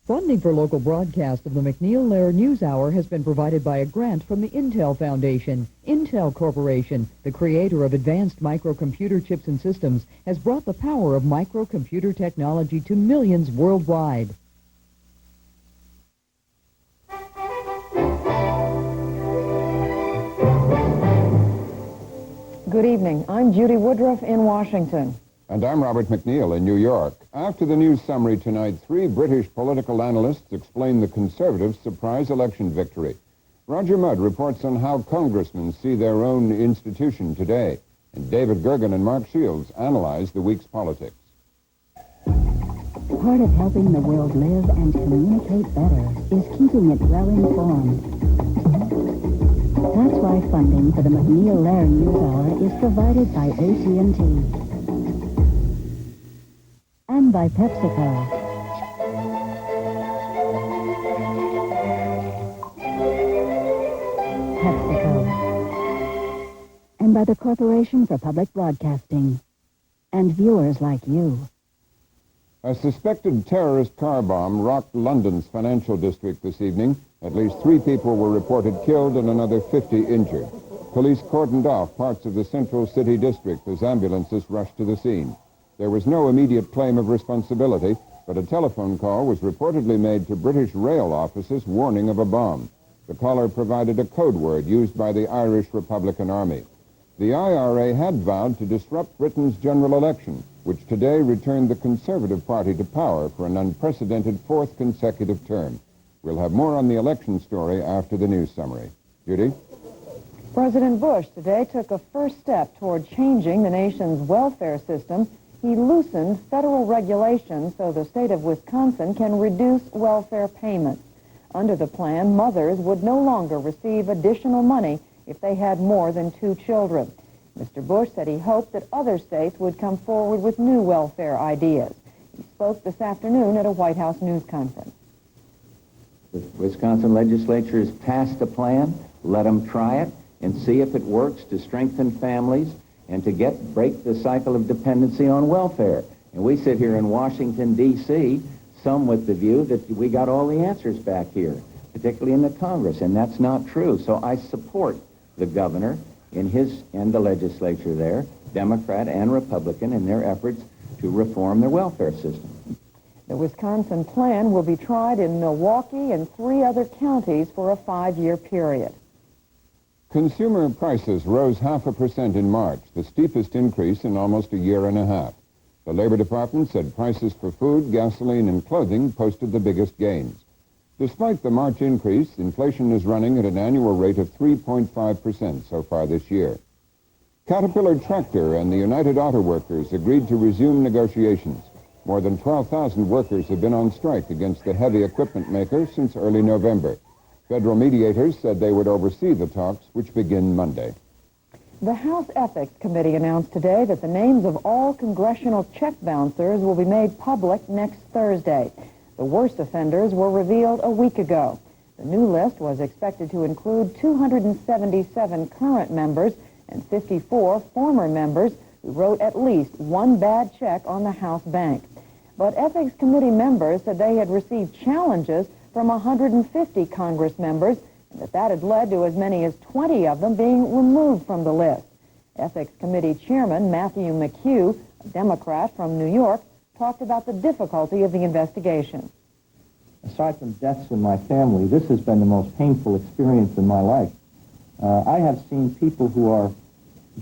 Funding for local broadcast of the MacNeil Lehrer NewsHour has been provided by a grant from the Intel Foundation. Intel Corporation, the creator of advanced microcomputer chips and systems, has brought the power of microcomputer technology to millions worldwide. Good evening. I'm Judy Woodruff in Washington. And I'm Robert MacNeil in New York. After the news summary tonight, 3 British political analysts explain the Conservatives' surprise election victory. Roger Mudd reports on how congressmen see their own institution today. And David Gergen and Mark Shields analyze the week's politics. Part of helping the world live and communicate better is keeping it well informed. That's why funding for the MacNeil Lehrer NewsHour is provided by AT&T. And by PepsiCo. And by the Corporation for Public Broadcasting. And viewers like you. A suspected terrorist car bomb rocked London's financial district this evening. At least 3 people were reported killed and another 50 injured. Police cordoned off parts of the central city district as ambulances rushed to the scene. There was no immediate claim of responsibility, but a telephone call was reportedly made to British rail offices warning of a bomb. The caller provided a code word used by the Irish Republican Army. The IRA had vowed to disrupt Britain's general election, which today returned the Conservative Party to power for an unprecedented 4th consecutive term. We'll have more on the election story after the news summary. Judy? President Bush today took a first step toward changing the nation's welfare system. He loosened federal regulations so the state of Wisconsin can reduce welfare payments. Under the plan, mothers would no longer receive additional money if they had more than 2 children. Mr. Bush said he hoped that other states would come forward with new welfare ideas. He spoke this afternoon at a White House news conference. The Wisconsin legislature has passed a plan. Let them try it and see if it works to strengthen families and to break the cycle of dependency on welfare. And we sit here in Washington, D.C., some with the view that we got all the answers back here, particularly in the Congress, and that's not true. So I support the governor and the legislature there, Democrat and Republican, in their efforts to reform their welfare system. The Wisconsin plan will be tried in Milwaukee and 3 other counties for a 5-year period. Consumer prices rose 0.5% in March, the steepest increase in almost a year and a half. The Labor Department said prices for food, gasoline, and clothing posted the biggest gains. Despite the March increase, inflation is running at an annual rate of 3.5% so far this year. Caterpillar Tractor and the United Auto Workers agreed to resume negotiations. More than 12,000 workers have been on strike against the heavy equipment maker since early November. Federal mediators said they would oversee the talks, which begin Monday. The House Ethics Committee announced today that the names of all congressional check bouncers will be made public next Thursday. The worst offenders were revealed a week ago. The new list was expected to include 277 current members and 54 former members who wrote at least one bad check on the House bank. But Ethics Committee members said they had received challenges from 150 Congress members, and that had led to as many as 20 of them being removed from the list. Ethics Committee Chairman Matthew McHugh, a Democrat from New York, talked about the difficulty of the investigation. Aside from deaths in my family, this has been the most painful experience in my life. I have seen people who are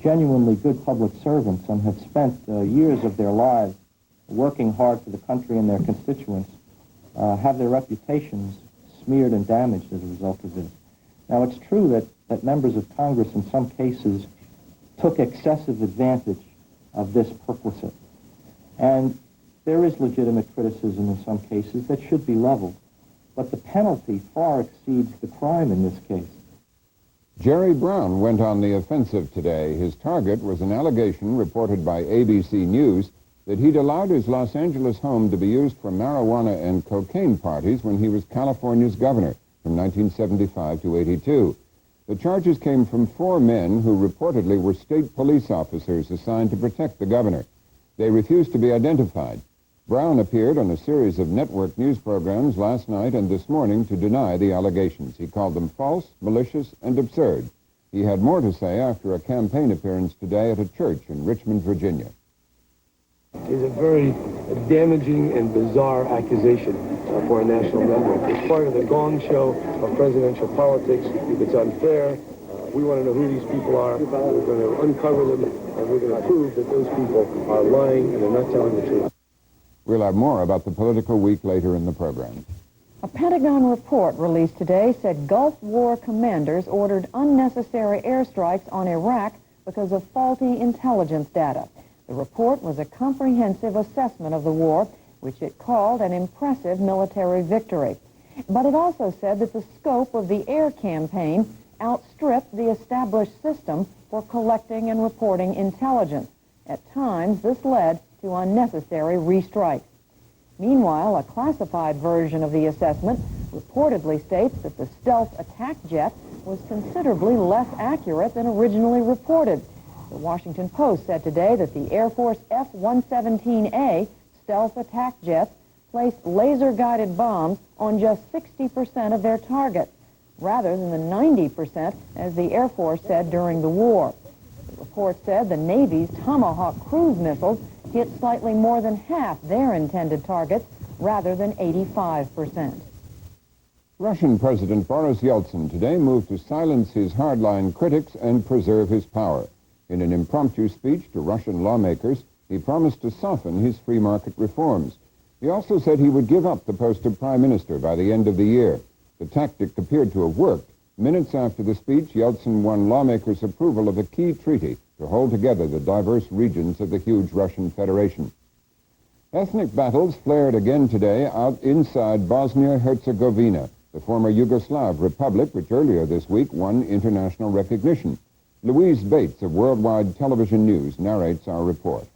genuinely good public servants and have spent years of their lives working hard for the country and their constituents, have their reputations smeared and damaged as a result of this. Now, it's true that members of Congress in some cases took excessive advantage of this perquisite. And there is legitimate criticism in some cases that should be leveled, but the penalty far exceeds the crime in this case. Jerry Brown went on the offensive today. His target was an allegation reported by ABC News that he'd allowed his Los Angeles home to be used for marijuana and cocaine parties when he was California's governor from 1975 to 82. The charges came from 4 men who reportedly were state police officers assigned to protect the governor. They refused to be identified. Brown appeared on a series of network news programs last night and this morning to deny the allegations. He called them false, malicious, and absurd. He had more to say after a campaign appearance today at a church in Richmond, Virginia. Is a very damaging and bizarre accusation for a national network. It's part of the gong show of presidential politics. It's unfair. We want to know who these people are. We're going to uncover them, and we're going to prove that those people are lying and they're not telling the truth. We'll have more about the political week later in the program. A Pentagon report released today said Gulf War commanders ordered unnecessary airstrikes on Iraq because of faulty intelligence data. The report was a comprehensive assessment of the war, which it called an impressive military victory. But it also said that the scope of the air campaign outstripped the established system for collecting and reporting intelligence. At times, this led to unnecessary restrikes. Meanwhile, a classified version of the assessment reportedly states that the stealth attack jet was considerably less accurate than originally reported. The Washington Post said today that the Air Force F-117A stealth attack jets placed laser-guided bombs on just 60% of their targets, rather than the 90% as the Air Force said during the war. The report said the Navy's Tomahawk cruise missiles hit slightly more than half their intended targets, rather than 85%. Russian President Boris Yeltsin today moved to silence his hardline critics and preserve his power. In an impromptu speech to Russian lawmakers, he promised to soften his free market reforms. He also said he would give up the post of prime minister by the end of the year. The tactic appeared to have worked. Minutes after the speech, Yeltsin won lawmakers' approval of a key treaty to hold together the diverse regions of the huge Russian Federation. Ethnic battles flared again today out inside Bosnia-Herzegovina, the former Yugoslav republic, which earlier this week won international recognition. Louise Bates of Worldwide Television News narrates our report.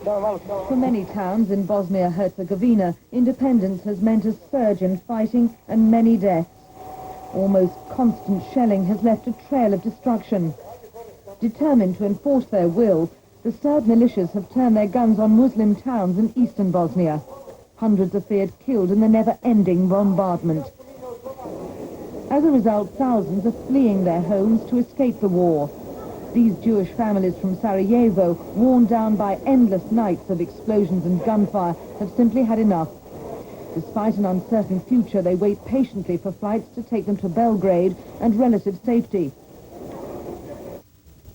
For many towns in Bosnia-Herzegovina, independence has meant a surge in fighting and many deaths. Almost constant shelling has left a trail of destruction. Determined to enforce their will, the Serb militias have turned their guns on Muslim towns in eastern Bosnia. Hundreds are feared killed in the never-ending bombardment. As a result, thousands are fleeing their homes to escape the war. These Jewish families from Sarajevo, worn down by endless nights of explosions and gunfire, have simply had enough. Despite an uncertain future, they wait patiently for flights to take them to Belgrade and relative safety.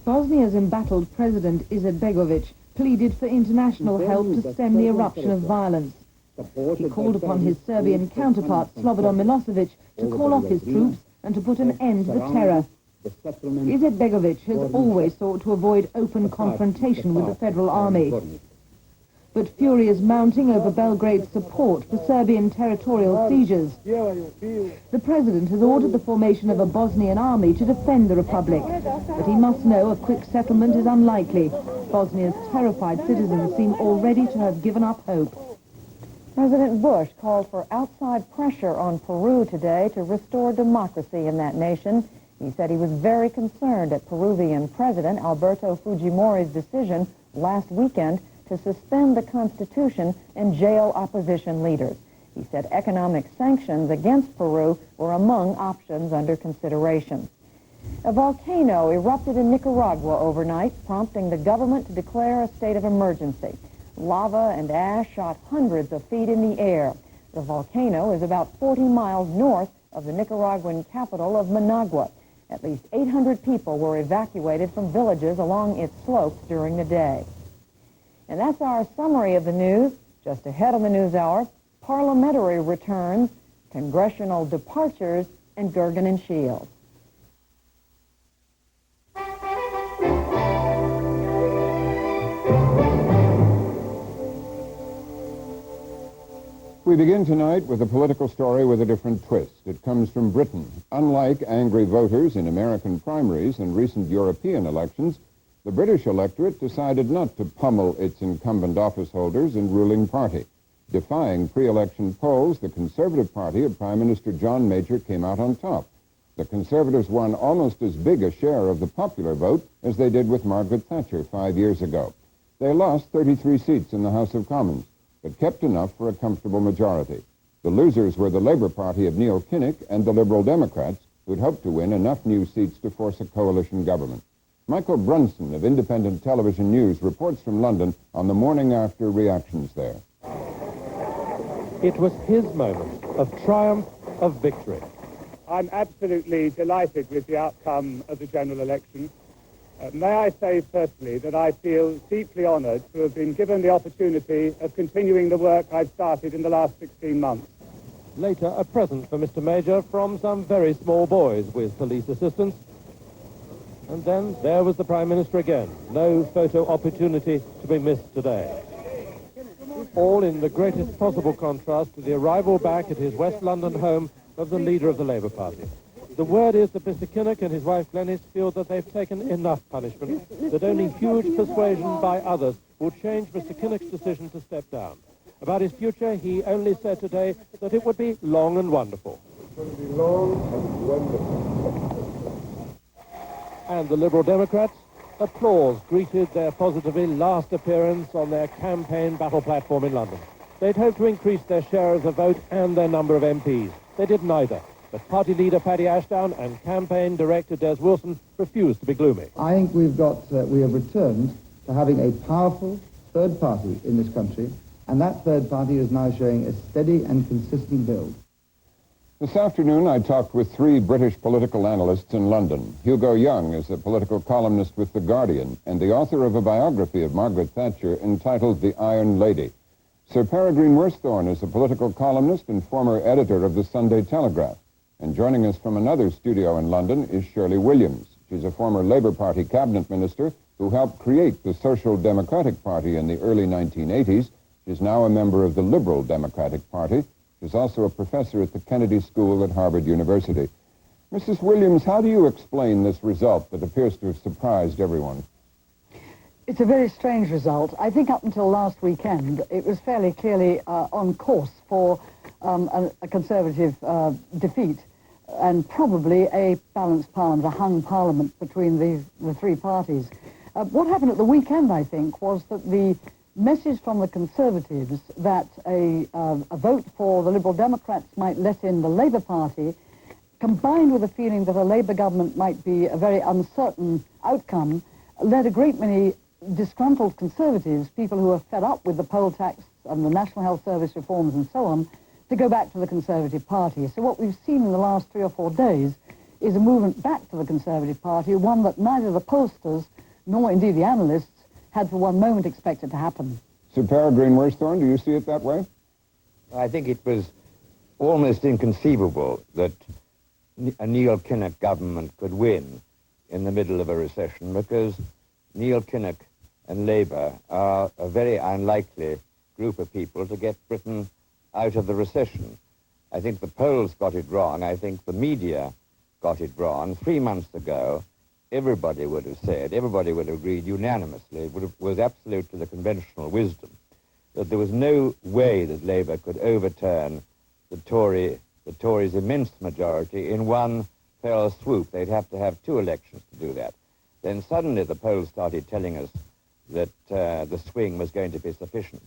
Bosnia's embattled president, Izetbegovic, pleaded for international help to stem the eruption of violence. He called upon his Serbian counterpart, Slobodan Milosevic, to call off his troops and to put an end to the terror. Izetbegovic has always sought to avoid open confrontation with the federal army. But fury is mounting over Belgrade's support for Serbian territorial seizures. The president has ordered the formation of a Bosnian army to defend the republic, but he must know a quick settlement is unlikely. Bosnia's terrified citizens seem already to have given up hope. President Bush called for outside pressure on Peru today to restore democracy in that nation. He said he was very concerned at Peruvian President Alberto Fujimori's decision last weekend to suspend the Constitution and jail opposition leaders. He said economic sanctions against Peru were among options under consideration. A volcano erupted in Nicaragua overnight, prompting the government to declare a state of emergency. Lava and ash shot hundreds of feet in the air. The volcano is about 40 miles north of the Nicaraguan capital of Managua. At least 800 people were evacuated from villages along its slopes during the day. And that's our summary of the news. Just ahead on the NewsHour, parliamentary returns, congressional departures, and Gergen and Shields. We begin tonight with a political story with a different twist. It comes from Britain. Unlike angry voters in American primaries and recent European elections, the British electorate decided not to pummel its incumbent office holders and ruling party. Defying pre-election polls, the Conservative Party of Prime Minister John Major came out on top. The Conservatives won almost as big a share of the popular vote as they did with Margaret Thatcher 5 years ago. They lost 33 seats in the House of Commons, but kept enough for a comfortable majority. The losers were the Labour Party of Neil Kinnock and the Liberal Democrats, who'd hoped to win enough new seats to force a coalition government. Michael Brunson of Independent Television News reports from London on the morning after reactions there. It was his moment of triumph, of victory. I'm absolutely delighted with the outcome of the general election. May I say personally that I feel deeply honoured to have been given the opportunity of continuing the work I've started in the last 16 months. Later, a present for Mr. Major from some very small boys with police assistance. And then there was the Prime Minister again. No photo opportunity to be missed today. All in the greatest possible contrast to the arrival back at his West London home of the leader of the Labour Party. The word is that Mr. Kinnock and his wife Glenys feel that they've taken enough punishment, that only huge persuasion by others will change Mr. Kinnock's decision to step down. About his future, he only said today that it would be long and wonderful. It's going to be long and wonderful. And the Liberal Democrats? Applause greeted their positively last appearance on their campaign battle platform in London. They'd hoped to increase their share of the vote and their number of MPs. They did neither. But party leader Paddy Ashdown and campaign director Des Wilson refused to be gloomy. I think we have returned to having a powerful third party in this country, and that third party is now showing a steady and consistent build. This afternoon, I talked with three British political analysts in London. Hugo Young is a political columnist with The Guardian and the author of a biography of Margaret Thatcher entitled The Iron Lady. Sir Peregrine Worsthorne is a political columnist and former editor of the Sunday Telegraph. And joining us from another studio in London is Shirley Williams. She's a former Labour Party cabinet minister who helped create the Social Democratic Party in the early 1980s. She's now a member of the Liberal Democratic Party. She's also a professor at the Kennedy School at Harvard University. Mrs. Williams, how do you explain this result that appears to have surprised everyone? It's a very strange result. I think up until last weekend, it was fairly clearly on course for a Conservative defeat and probably a balanced parliament, a hung parliament between the three parties. What happened at the weekend, I think, was that the message from the Conservatives that a vote for the Liberal Democrats might let in the Labour Party, combined with a feeling that a Labour government might be a very uncertain outcome, led a great many disgruntled Conservatives, people who are fed up with the poll tax and the National Health Service reforms and so on, to go back to the Conservative Party. So what we've seen in the last 3 or 4 days is a movement back to the Conservative Party, one that neither the pollsters nor indeed the analysts had for one moment expected to happen. Sir Peregrine Worsthorne, do you see it that way? I think it was almost inconceivable that a Neil Kinnock government could win in the middle of a recession, because Neil Kinnock and Labour are a very unlikely group of people to get Britain out of the recession. I think the polls got it wrong. I think the media got it wrong. 3 months ago, everybody would have said, everybody would have agreed unanimously, it was absolutely the conventional wisdom, that there was no way that Labour could overturn the Tories' immense majority in one fell swoop. They'd have to have 2 elections to do that. Then suddenly the polls started telling us that the swing was going to be sufficient,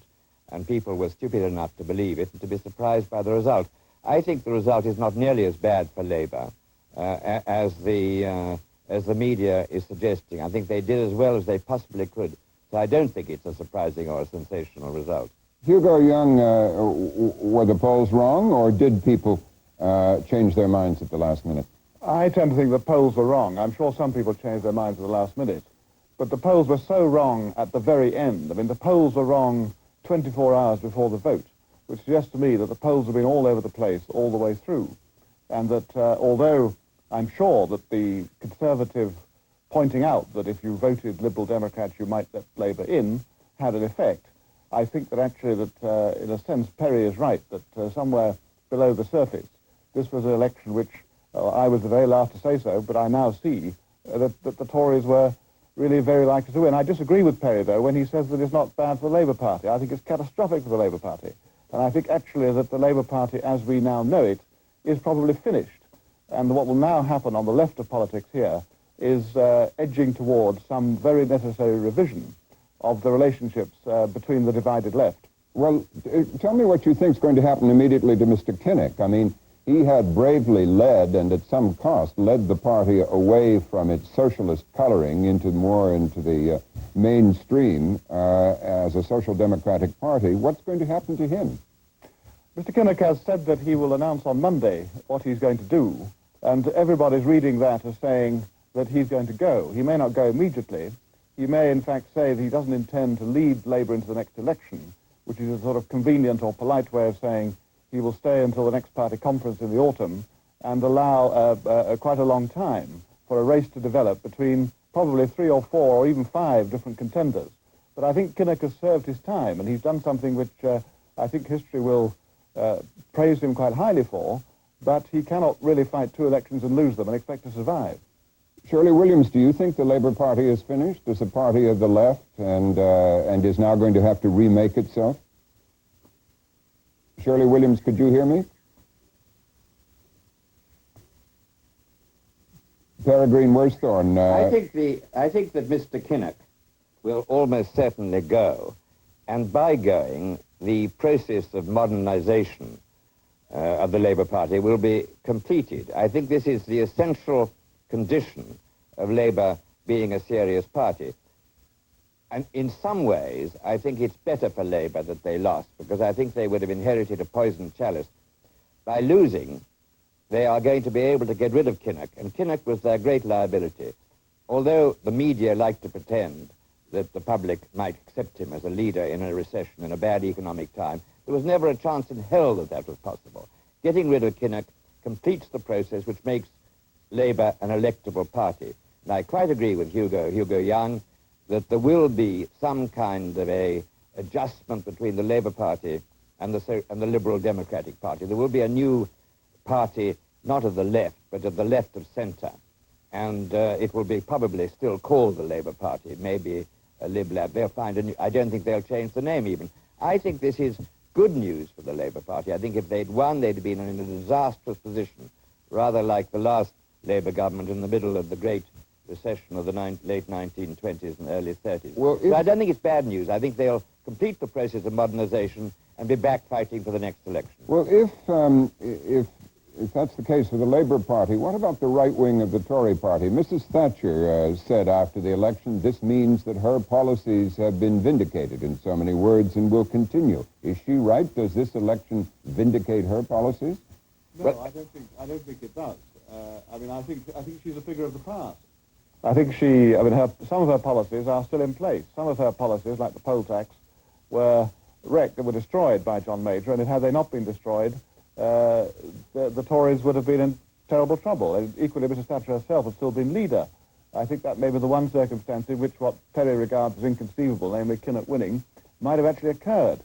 and people were stupid enough to believe it and to be surprised by the result. I think the result is not nearly as bad for Labour as the media is suggesting. I think they did as well as they possibly could. So I don't think it's a surprising or a sensational result. Hugo Young, were the polls wrong, or did people change their minds at the last minute? I tend to think the polls were wrong. I'm sure some people changed their minds at the last minute. But the polls were so wrong at the very end. I mean, the polls were wrong 24 hours before the vote, which suggests to me that the polls have been all over the place all the way through. And that although I'm sure that the Conservative pointing out that if you voted Liberal Democrats you might let Labour in had an effect, I think that actually that, in a sense, Perry is right, that somewhere below the surface, this was an election which I was the very last to say so, but I now see that the Tories were really very likely to win. I disagree with Perry, though, when he says that it's not bad for the Labour Party. I think it's catastrophic for the Labour Party. And I think actually that the Labour Party, as we now know it, is probably finished. And what will now happen on the left of politics here is edging towards some very necessary revision of the relationships between the divided left. Well, tell me what you think is going to happen immediately to Mr. Kinnock. I mean, he had bravely led, and at some cost, led the party away from its socialist coloring into the mainstream as a social democratic party. What's going to happen to him? Mr. Kinnock has said that he will announce on Monday what he's going to do, and everybody's reading that as saying that he's going to go. He may not go immediately. He may, in fact, say that he doesn't intend to lead Labour into the next election, which is a sort of convenient or polite way of saying he will stay until the next party conference in the autumn and allow quite a long time for a race to develop between probably 3 or 4 or even 5 different contenders. But I think Kinnock has served his time, and he's done something which I think history will praise him quite highly for, but he cannot really fight 2 elections and lose them and expect to survive. Shirley Williams, do you think the Labour Party is finished as a party of the left and is now going to have to remake itself? Shirley Williams, could you hear me? Peregrine Worsthorne. I think that Mr. Kinnock will almost certainly go, and by going, the process of modernization of the Labour Party will be completed. I think this is the essential condition of Labour being a serious party. And in some ways, I think it's better for Labour that they lost, because I think they would have inherited a poisoned chalice. By losing, they are going to be able to get rid of Kinnock, and Kinnock was their great liability. Although the media like to pretend that the public might accept him as a leader in a recession, in a bad economic time, there was never a chance in hell that that was possible. Getting rid of Kinnock completes the process which makes Labour an electable party. And I quite agree with Hugo Young, that there will be some kind of a adjustment between the Labour Party and the Liberal Democratic Party. There will be a new party, not of the left, but of the left of centre. And it will be probably still called the Labour Party. It may be a Lib Lab. They'll find a new, I don't think they'll change the name even. I think this is good news for the Labour Party. I think if they'd won, they'd have been in a disastrous position, rather like the last Labour government in the middle of the great recession of the late 1920s and early 30s. Well, so I don't think it's bad news. I think they'll complete the process of modernization and be back fighting for the next election. Well, if that's the case for the Labour Party, what about the right wing of the Tory party? Mrs. Thatcher said after the election, this means that her policies have been vindicated in so many words and will continue. Is she right? Does this election vindicate her policies? No, I don't think it does. I think she's a figure of the past. I think some of her policies are still in place. Some of her policies, like the poll tax, were destroyed by John Major, and had they not been destroyed, the Tories would have been in terrible trouble. And equally, Mrs. Thatcher herself had still been leader. I think that may be the one circumstance in which what Perry regards as inconceivable, namely Kinnock winning, might have actually occurred.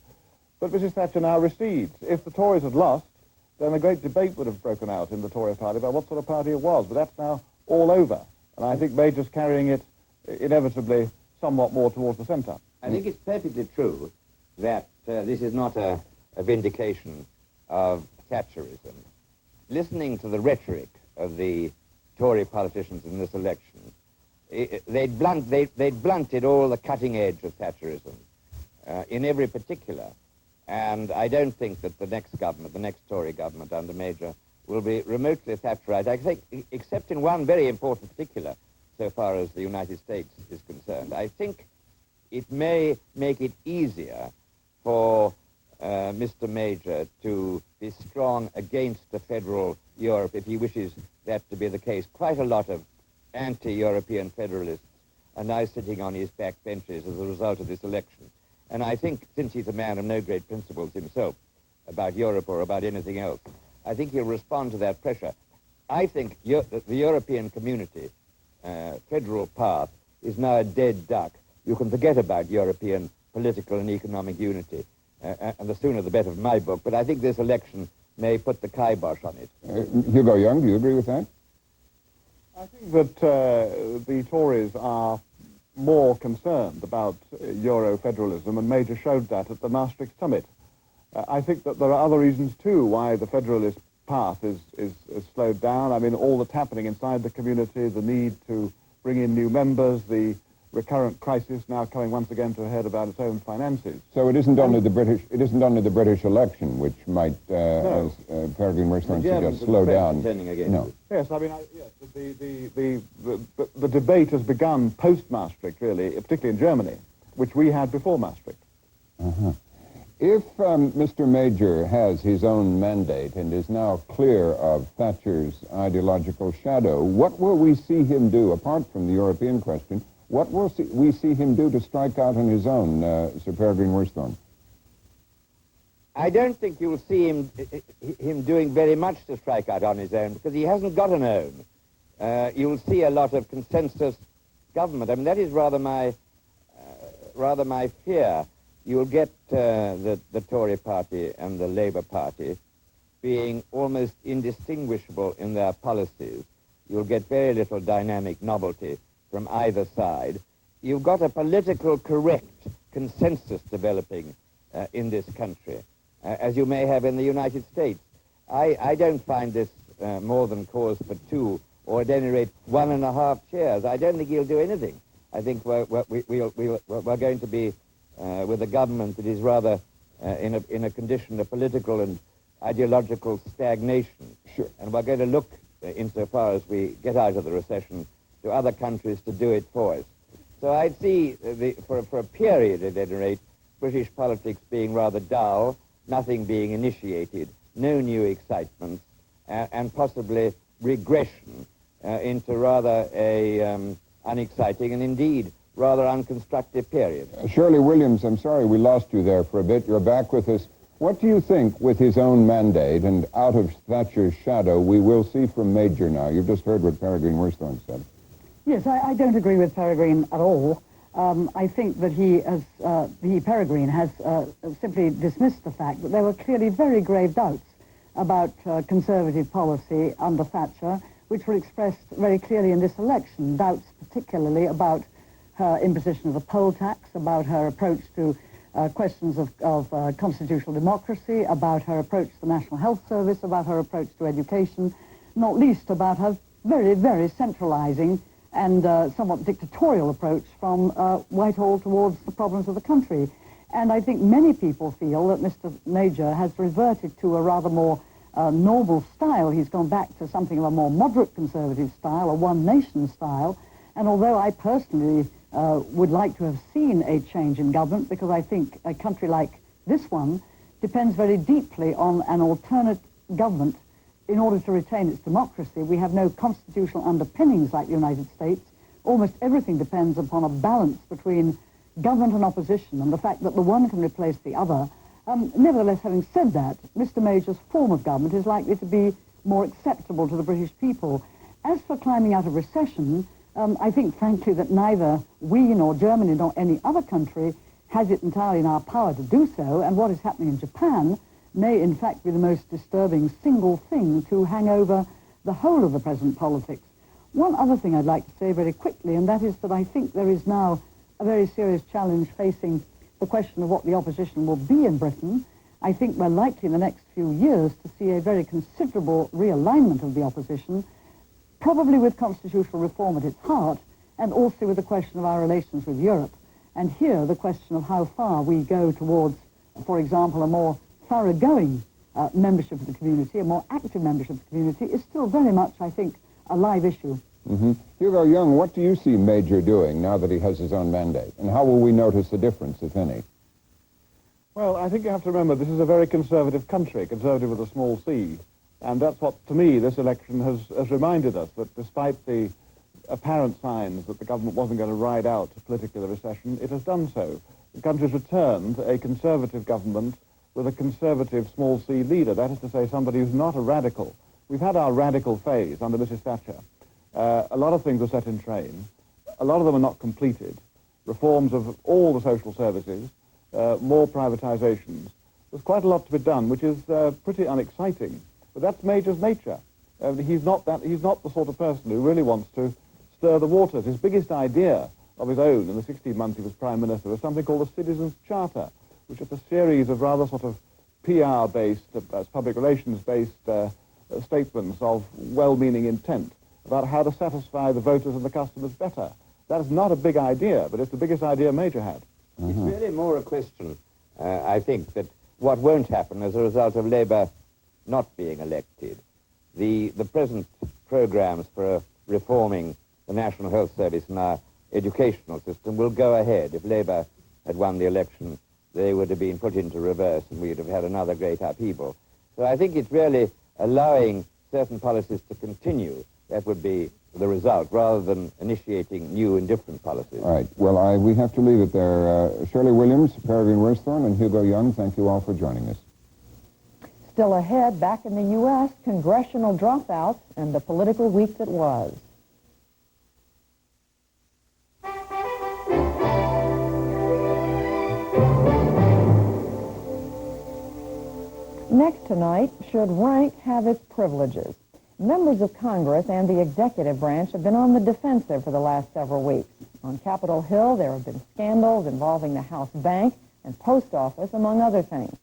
But Mrs. Thatcher now recedes. If the Tories had lost, then a great debate would have broken out in the Tory party about what sort of party it was. But that's now all over. And I think Major's carrying it inevitably somewhat more towards the centre. I think it's perfectly true that this is not a vindication of Thatcherism. Listening to the rhetoric of the Tory politicians in this election, they'd blunted all the cutting edge of Thatcherism in every particular. And I don't think that the next government, the next Tory government under Major, will be remotely Thatcherite, I think, except in one very important particular, so far as the United States is concerned. I think it may make it easier for Mr. Major to be strong against the federal Europe, if he wishes that to be the case. Quite a lot of anti-European federalists are now sitting on his back benches as a result of this election. And I think, since he's a man of no great principles himself about Europe or about anything else, I think he'll respond to that pressure. I think the European community federal path is now a dead duck. You can forget about European political and economic unity, and the sooner the better, in my book. But I think this election may put the kibosh on it. Hugo Young, do you agree with that? I think that the Tories are more concerned about Euro-federalism, and Major showed that at the Maastricht summit. I think that there are other reasons, too, why the federalist path is slowed down. I mean, all that's happening inside the community, the need to bring in new members, the recurrent crisis now coming once again to a head about its own finances. So it isn't only the British. It isn't only the British election which might, No. as Peregrine Worsthorne The Germans suggests, slow are down. pretending again. No. Yes, I mean, the debate has begun post-Maastricht, really, particularly in Germany, which we had before Maastricht. Uh-huh. If Mr. Major has his own mandate and is now clear of Thatcher's ideological shadow, what will we see him do, apart from the European question, what will we see him do to strike out on his own, Sir Peregrine Worsthorne? I don't think you'll see him doing very much to strike out on his own, because he hasn't got an own. You'll see a lot of consensus government. I mean, that is rather my fear. You'll get the Tory party and the Labour party being almost indistinguishable in their policies. You'll get very little dynamic novelty from either side. You've got a political correct consensus developing in this country, as you may have in the United States. I don't find this more than cause for two, or at any rate 1.5 chairs. I don't think he'll do anything. I think we're going to be with a government that is rather in a condition of political and ideological stagnation. Sure. And we're going to look, insofar as we get out of the recession, to other countries to do it for us. So I'd see, for a period at any rate, British politics being rather dull, nothing being initiated, no new excitements, and possibly regression into rather a unexciting and indeed rather unconstructive period. Shirley Williams, I'm sorry we lost you there for a bit. You're back with us. What do you think, with his own mandate and out of Thatcher's shadow, we will see from Major now? You've just heard what Peregrine Worsthorne said. Yes, I don't agree with Peregrine at all. I think that Peregrine has simply dismissed the fact that there were clearly very grave doubts about Conservative policy under Thatcher, which were expressed very clearly in this election. Doubts particularly about her imposition of the poll tax, about her approach to questions of constitutional democracy, about her approach to the National Health Service, about her approach to education, not least about her very, very centralizing and somewhat dictatorial approach from Whitehall towards the problems of the country. And I think many people feel that Mr. Major has reverted to a rather more normal style. He's gone back to something of a more moderate Conservative style, a one-nation style. And although I personally would like to have seen a change in government, because I think a country like this one depends very deeply on an alternate government in order to retain its democracy. We have no constitutional underpinnings like the United States. Almost everything depends upon a balance between government and opposition, and the fact that the one can replace the other. Nevertheless, having said that, Mr. Major's form of government is likely to be more acceptable to the British people. As for climbing out of recession, I think, frankly, that neither we nor Germany nor any other country has it entirely in our power to do so, and what is happening in Japan may, in fact, be the most disturbing single thing to hang over the whole of the present politics. One other thing I'd like to say very quickly, and that is that I think there is now a very serious challenge facing the question of what the opposition will be in Britain. I think we're likely in the next few years to see a very considerable realignment of the opposition, probably with constitutional reform at its heart, and also with the question of our relations with Europe. And here, the question of how far we go towards, for example, a more thoroughgoing membership of the community, a more active membership of the community, is still very much, I think, a live issue. Mm-hmm. Hugo Young, what do you see Major doing now that he has his own mandate? And how will we notice the difference, if any? Well, I think you have to remember this is a very conservative country, conservative with a small c. And that's what, to me, this election has reminded us, that despite the apparent signs that the government wasn't going to ride out politically the recession, it has done so. The country's returned a conservative government with a conservative small c leader. That is to say, somebody who's not a radical. We've had our radical phase under Mrs. Thatcher. A lot of things were set in train. A lot of them are not completed. Reforms of all the social services, more privatizations. There's quite a lot to be done, which is pretty unexciting. But that's Major's nature. He's not the sort of person who really wants to stir the waters. His biggest idea of his own in the 16 months he was Prime Minister was something called the Citizens' Charter, which is a series of rather sort of PR-based, public relations-based statements of well-meaning intent about how to satisfy the voters and the customers better. That is not a big idea, but it's the biggest idea Major had. It's really more a question, I think, that what won't happen as a result of Labour not being elected. The present programs for reforming the National Health Service and our educational system will go ahead. If Labour had won the election, they would have been put into reverse and we'd have had another great upheaval. So I think it's really allowing certain policies to continue that would be the result, rather than initiating new and different policies. All right. Well, we have to leave it there. Shirley Williams, Peregrine Worsthorne, and Hugo Young, thank you all for joining us. Still ahead, back in the U.S., congressional dropouts and the political week that was. Next tonight, should rank have its privileges? Members of Congress and the executive branch have been on the defensive for the last several weeks. On Capitol Hill, there have been scandals involving the House Bank and Post Office, among other things.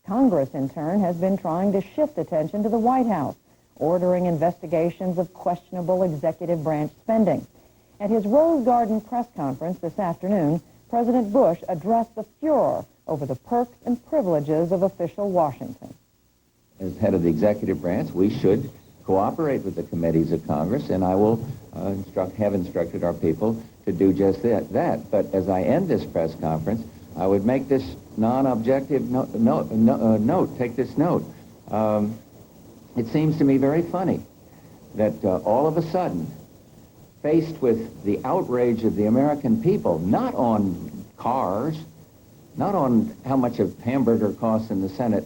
Congress, in turn, has been trying to shift attention to the White House, ordering investigations of questionable executive branch spending. At his Rose Garden press conference this afternoon, President Bush addressed the furor over the perks and privileges of official Washington. As head of the executive branch, we should cooperate with the committees of Congress, and I will have instructed our people to do just that. But as I end this press conference, I would make this non-objective note. Take this note. It seems to me very funny that all of a sudden, faced with the outrage of the American people, not on cars, not on how much a hamburger costs in the Senate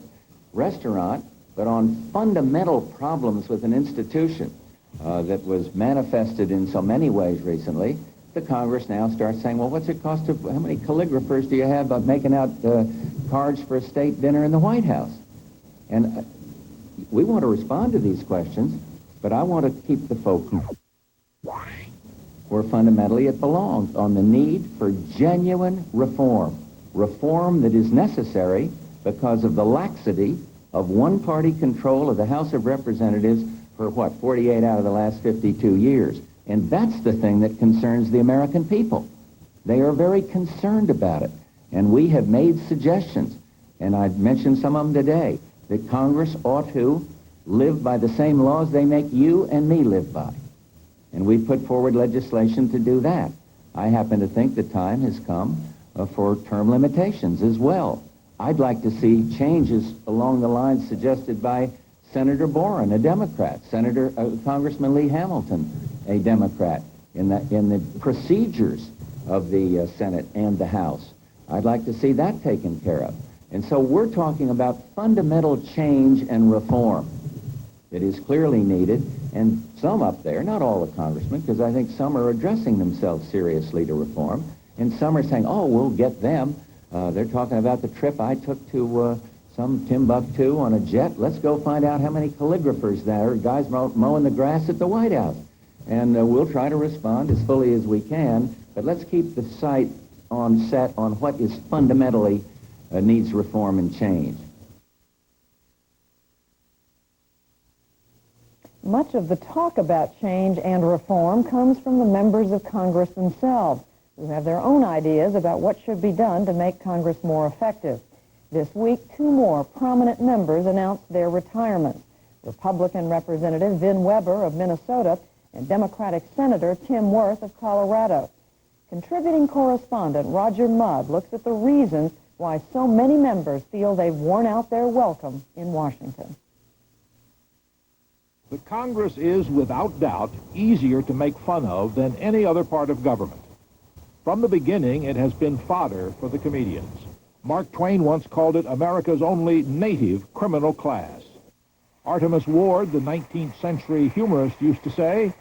restaurant, but on fundamental problems with an institution that was manifested in so many ways recently, the Congress now starts saying, well, what's it cost to, how many calligraphers do you have about making out cards for a state dinner in the White House? And we want to respond to these questions, but I want to keep the focus where fundamentally it belongs, on the need for genuine reform. Reform that is necessary because of the laxity of one-party control of the House of Representatives for, 48 out of the last 52 years. And that's the thing that concerns the American people. They are very concerned about it. And we have made suggestions, and I mentioned some of them today, that Congress ought to live by the same laws they make you and me live by. And we put forward legislation to do that. I happen to think the time has come for term limitations as well. I'd like to see changes along the lines suggested by Senator Boren, a Democrat, Congressman Lee Hamilton, a Democrat, in the procedures of the Senate and the House. I'd like to see that taken care of. And so we're talking about fundamental change and reform that is clearly needed, and some up there, not all the congressmen, because I think some are addressing themselves seriously to reform, and some are saying, oh, we'll get them. They're talking about the trip I took to some Timbuktu on a jet. Let's go find out how many calligraphers there are, guys mowing the grass at the White House. And we'll try to respond as fully as we can, but let's keep the sight set on what is fundamentally needs reform and change. Much of the talk about change and reform comes from the members of Congress themselves, who have their own ideas about what should be done to make Congress more effective. This week, 2 more prominent members announced their retirements. Republican Representative Vin Weber of Minnesota and Democratic Senator Tim Wirth of Colorado. Contributing correspondent Roger Mudd looks at the reasons why so many members feel they've worn out their welcome in Washington. The Congress is, without doubt, easier to make fun of than any other part of government. From the beginning, it has been fodder for the comedians. Mark Twain once called it America's only native criminal class. Artemus Ward, the 19th century humorist, used to say,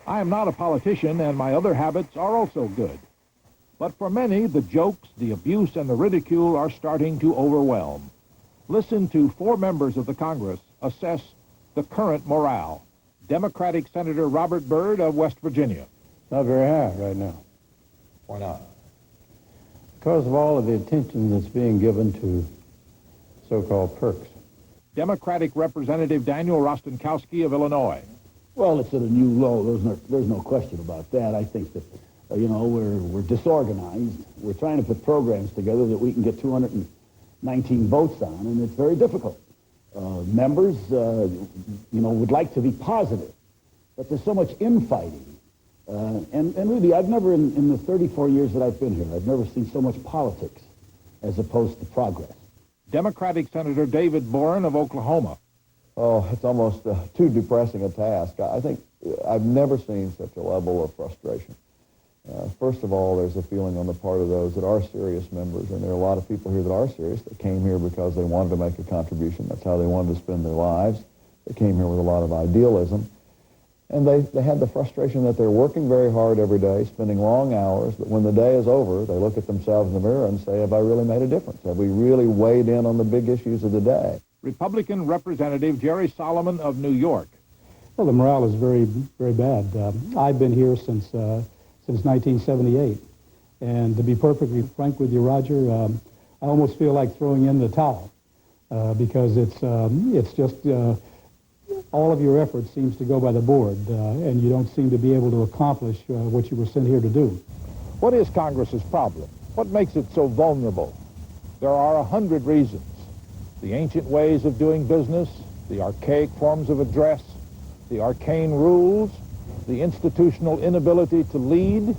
I am not a politician and my other habits are also good. But for many, the jokes, the abuse, and the ridicule are starting to overwhelm. Listen to 4 members of the Congress assess the current morale. Democratic Senator Robert Byrd of West Virginia. Not very high right now. Why not? Because of all of the attention that's being given to so-called perks. Democratic Representative Daniel Rostenkowski of Illinois. Well, it's at a new low. There's no question about that. I think that we're disorganized. We're trying to put programs together that we can get 219 votes on, and it's very difficult. Members, would like to be positive, but there's so much infighting. And really, I've never, in the 34 years that I've been here, I've never seen so much politics as opposed to progress. Democratic Senator David Boren of Oklahoma. Oh, it's almost too depressing a task. I think I've never seen such a level of frustration. First of all, there's a feeling on the part of those that are serious members, and there are a lot of people here that are serious, that came here because they wanted to make a contribution. That's how they wanted to spend their lives. They came here with a lot of idealism. And they had the frustration that they're working very hard every day, spending long hours, but when the day is over, they look at themselves in the mirror and say, have I really made a difference? Have we really weighed in on the big issues of the day? Republican Representative Jerry Solomon of New York. Well, the morale is very, very bad. I've been here since 1978. And to be perfectly frank with you, Roger, I almost feel like throwing in the towel because it's just... all of your effort seems to go by the board, and you don't seem to be able to accomplish what you were sent here to do. What is Congress's problem? What makes it so vulnerable? There are 100 reasons. The ancient ways of doing business, the archaic forms of address, the arcane rules, the institutional inability to lead,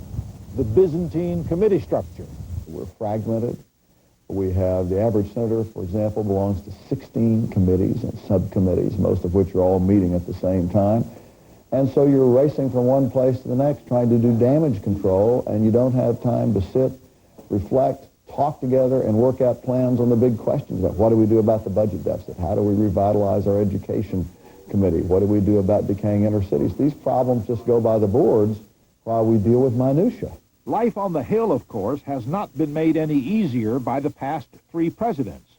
the Byzantine committee structure. We're fragmented. We have the average senator, for example, belongs to 16 committees and subcommittees, most of which are all meeting at the same time. And so you're racing from one place to the next, trying to do damage control, and you don't have time to sit, reflect, talk together, and work out plans on the big questions about what do we do about the budget deficit? How do we revitalize our education committee? What do we do about decaying inner cities? These problems just go by the boards while we deal with minutia. Life on the Hill, of course, has not been made any easier by the past three presidents,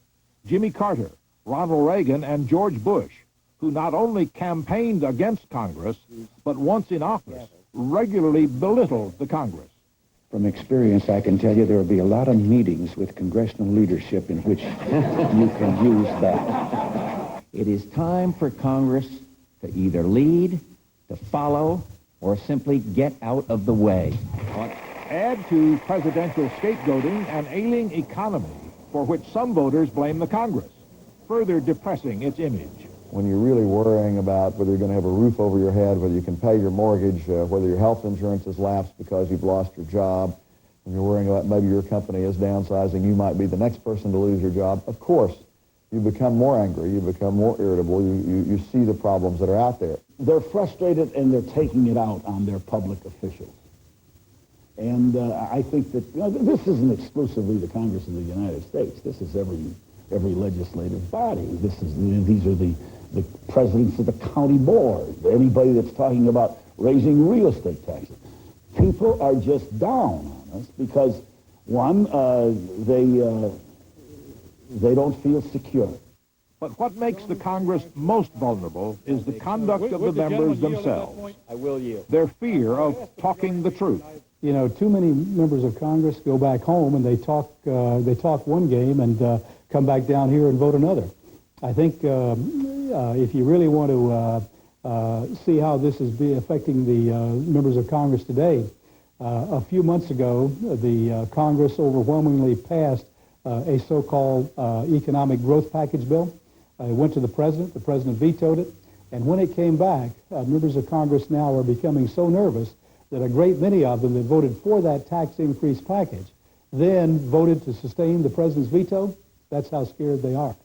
Jimmy Carter, Ronald Reagan, and George Bush, who not only campaigned against Congress, but once in office, regularly belittled the Congress. From experience, I can tell you there will be a lot of meetings with congressional leadership in which you can use that. It is time for Congress to either lead, to follow, or simply get out of the way. Add to presidential scapegoating an ailing economy for which some voters blame the Congress, further depressing its image. When you're really worrying about whether you're going to have a roof over your head, whether you can pay your mortgage, whether your health insurance has lapsed because you've lost your job, when you're worrying about maybe your company is downsizing, you might be the next person to lose your job, of course, you become more angry, you become more irritable, you see the problems that are out there. They're frustrated and they're taking it out on their public officials. And I think that this isn't exclusively the Congress of the United States. This is every legislative body. These are the presidents of the county board. Anybody that's talking about raising real estate taxes. People are just down on us because one, they don't feel secure. But what makes the Congress most vulnerable is the conduct of the members themselves. I will yield. Their fear of talking the truth. You know, too many members of Congress go back home and they talk one game and come back down here and vote another. I think if you really want to see how this is affecting the members of Congress today, a few months ago, the Congress overwhelmingly passed a so-called economic growth package bill. It went to the president vetoed it, and when it came back, members of Congress now are becoming so nervous that a great many of them that voted for that tax increase package then voted to sustain the president's veto. That's how scared they are.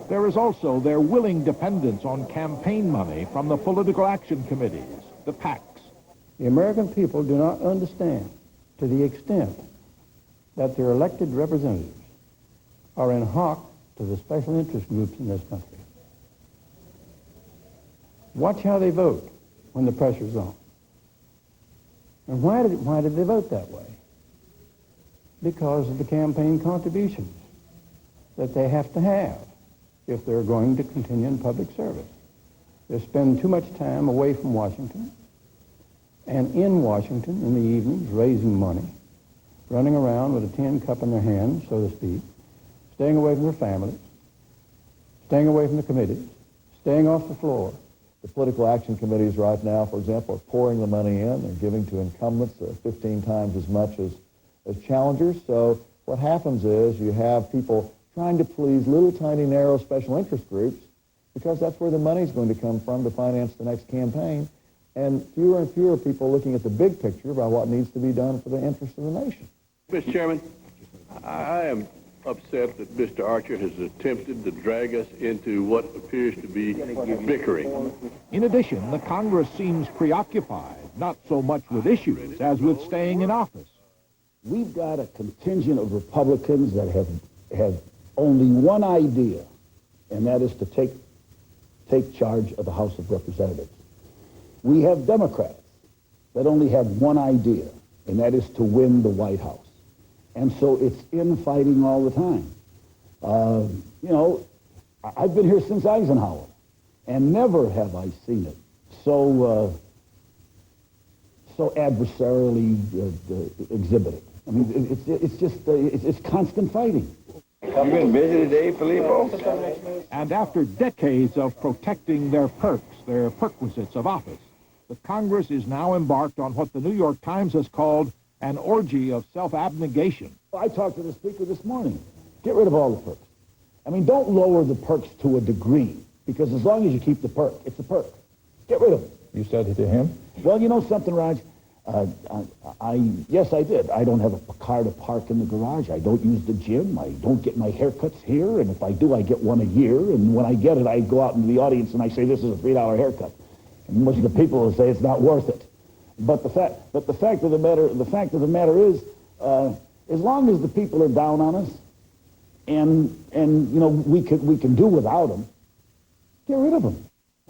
There is also their willing dependence on campaign money from the political action committees, the PACs. The American people do not understand to the extent that their elected representatives are in hock to the special interest groups in this country. Watch how they vote when the pressure's on. And why did they vote that way? Because of the campaign contributions that they have to have if they're going to continue in public service. They spend too much time away from Washington and in Washington in the evenings raising money, running around with a tin cup in their hands, so to speak, staying away from their families, staying away from the committees, staying off the floor, The political action committees right now, for example, are pouring the money in. They're giving to incumbents 15 times as much as challengers. So what happens is you have people trying to please little tiny narrow special interest groups because that's where the money's going to come from to finance the next campaign, and fewer people looking at the big picture about what needs to be done for the interest of the nation. Mr. Chairman, I am upset that Mr. Archer has attempted to drag us into what appears to be bickering. In addition, the Congress seems preoccupied, not so much with issues as with staying in office. We've got a contingent of Republicans that have only one idea, and that is to take charge of the House of Representatives. We have Democrats that only have one idea, and that is to win the White House. And so it's infighting all the time. You know, I've been here since Eisenhower, and never have I seen it so adversarially exhibited. I mean, it's constant fighting. You been busy today, Filippo? And after decades of protecting their perks, their perquisites of office, the Congress is now embarked on what the New York Times has called an orgy of self-abnegation. I talked to the Speaker this morning. Get rid of all the perks. I mean, don't lower the perks to a degree, because as long as you keep the perk, it's a perk. Get rid of it. You said it to him? Well, you know something, Raj? Yes, I did. I don't have a car to park in the garage. I don't use the gym. I don't get my haircuts here. And if I do, I get one a year. And when I get it, I go out into the audience and I say, this is a $3 haircut. And most of the people will say it's not worth it. But the fact of the matter is, as long as the people are down on us, and you know we can do without them, get rid of them.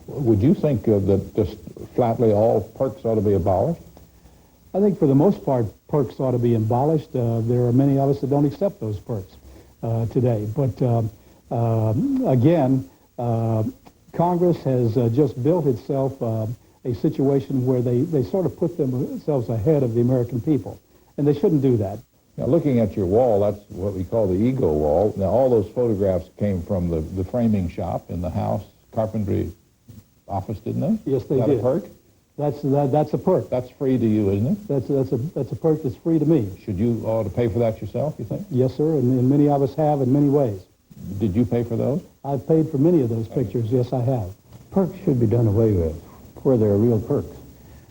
Would you think that just flatly all perks ought to be abolished? I think for the most part, perks ought to be abolished. There are many of us that don't accept those perks today. But again, Congress has just built itself a situation where they sort of put themselves ahead of the American people. And they shouldn't do that. Now, looking at your wall, that's what we call the ego wall. Now, all those photographs came from the framing shop in the house carpentry office, didn't they? Yes, they did. did. A perk? That's a perk. That's free to you, isn't it? That's a perk that's free to me. Should you ought to pay for that yourself, you think? Yes, sir, and many of us have in many ways. Did you pay for those? I've paid for many of those pictures, yes, I have. Perks should be done away with, where there are real perks.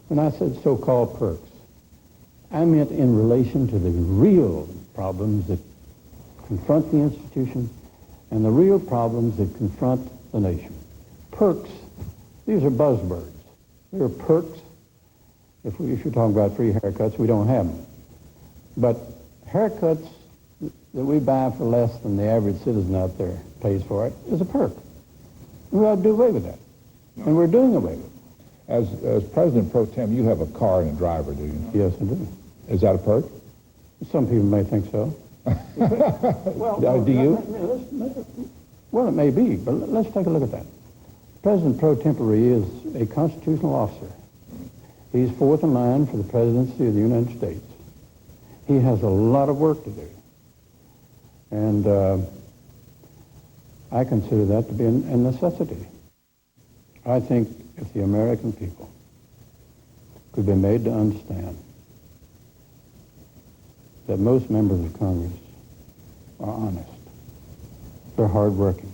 When I said so-called perks, I meant in relation to the real problems that confront the institution and the real problems that confront the nation. Perks, these are buzzwords. They're perks. If you're talking about free haircuts, we don't have them. But haircuts that we buy for less than the average citizen out there pays for it is a perk. We ought to do away with that. And we're doing away with it. As President Pro Tem, you have a car and a driver, do you? Yes, I do. Is that a perk? Some people may think so. Do you? Well, it may be, but let's take a look at that. President Pro Tempore is a constitutional officer. He's fourth in line for the presidency of the United States. He has a lot of work to do. And I consider that to be a necessity. I think if the American people could be made to understand that most members of Congress are honest, they're hardworking,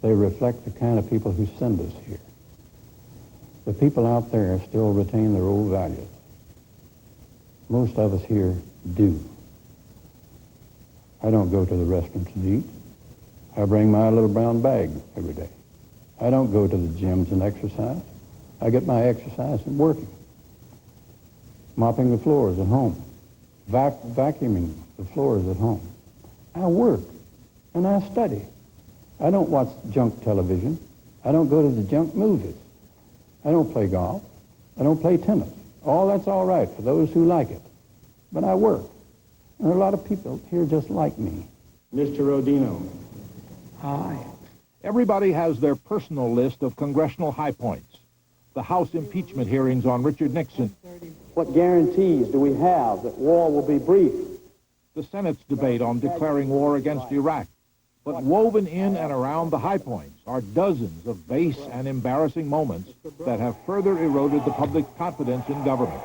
they reflect the kind of people who send us here. The people out there still retain their old values. Most of us here do. I don't go to the restaurants and eat. I bring my little brown bag every day. I don't go to the gyms and exercise. I get my exercise in working, mopping the floors at home, vacuuming the floors at home. I work and I study. I don't watch junk television. I don't go to the junk movies. I don't play golf. I don't play tennis. All that's all right for those who like it. But I work. And there are a lot of people here just like me. Mr. Rodino. Hi. Everybody has their personal list of congressional high points. The House impeachment hearings on Richard Nixon. What guarantees do we have that war will be brief? The Senate's debate on declaring war against Iraq. But woven in and around the high points are dozens of base and embarrassing moments that have further eroded the public's confidence in government.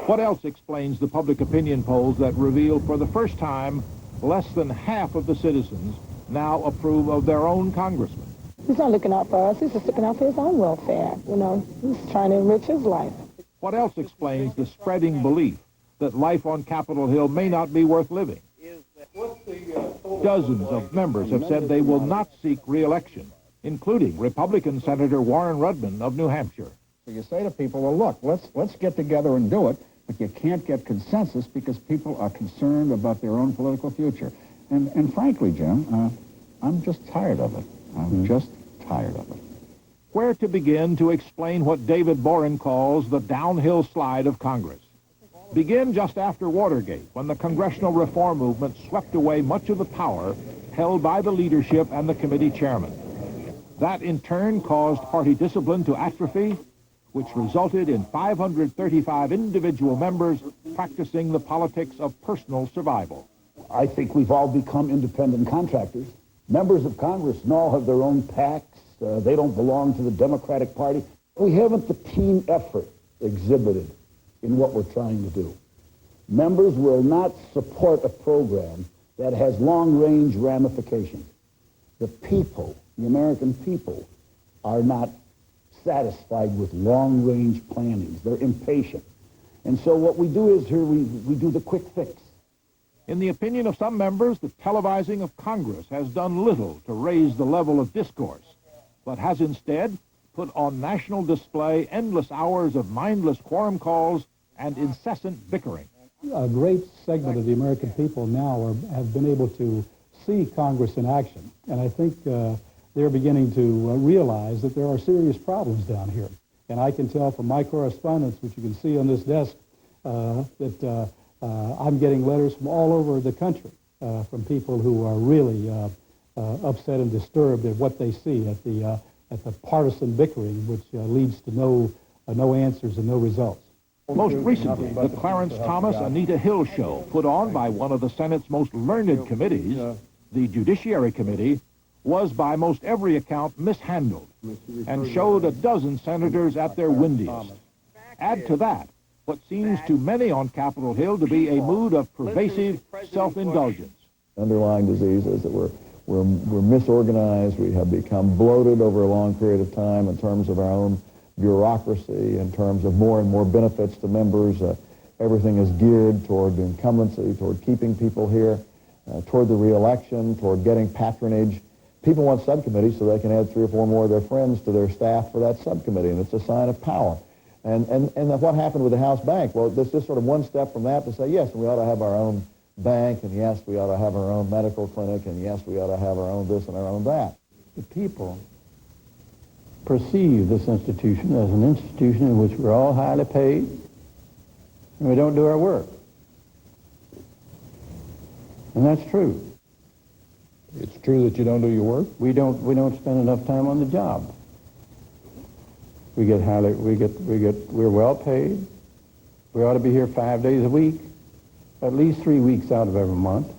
What else explains the public opinion polls that reveal for the first time less than half of the citizens now approve of their own congressman? He's not looking out for us. He's just looking out for his own welfare. You know, he's trying to enrich his life. What else explains the spreading belief that life on Capitol Hill may not be worth living? Dozens of members have said they will not seek re-election, including Republican Senator Warren Rudman of New Hampshire. So you say to people, well, look, let's get together and do it, but you can't get consensus because people are concerned about their own political future. And frankly, Jim, I'm just tired of it. I'm just tired of it. Where to begin to explain what David Boren calls the downhill slide of Congress? Begin just after Watergate, when the congressional reform movement swept away much of the power held by the leadership and the committee chairman. That, in turn, caused party discipline to atrophy, which resulted in 535 individual members practicing the politics of personal survival. I think we've all become independent contractors. Members of Congress all have their own PACs. They don't belong to the Democratic Party. We haven't the team effort exhibited in what we're trying to do. Members will not support a program that has long-range ramifications. The people, the American people, are not satisfied with long-range plannings. They're impatient. And so what we do is here we do the quick fix. In the opinion of some members, the televising of Congress has done little to raise the level of discourse, but has instead put on national display endless hours of mindless quorum calls and incessant bickering. A great segment of the American people now have been able to see Congress in action, and I think they're beginning to realize that there are serious problems down here. And I can tell from my correspondence, which you can see on this desk, that I'm getting letters from all over the country from people who are really upset and disturbed at what they see, at the partisan bickering, which leads to no answers and no results. Most recently, the Clarence Thomas Anita Hill show, put on by one of the Senate's most learned committees, the Judiciary Committee, was by most every account mishandled and showed a dozen senators at their windiest. Add to that what seems to many on Capitol Hill to be a mood of pervasive self-indulgence. Underlying diseases that we're misorganized, we have become bloated over a long period of time in terms of our own bureaucracy, in terms of more and more benefits to members. Everything is geared toward incumbency, toward keeping people here, toward the re-election, toward getting patronage. People want subcommittees so they can add 3 or 4 more of their friends to their staff for that subcommittee, and it's a sign of power. And what happened with the House Bank? Well, there's just sort of one step from that to say, yes, we ought to have our own bank, and yes, we ought to have our own medical clinic, and yes, we ought to have our own this and our own that. The people perceive this institution as an institution in which we're all highly paid, and we don't do our work. And that's true. It's true that you don't do your work? We don't spend enough time on the job. We're well paid. We ought to be here 5 days a week, at least 3 weeks out of every month.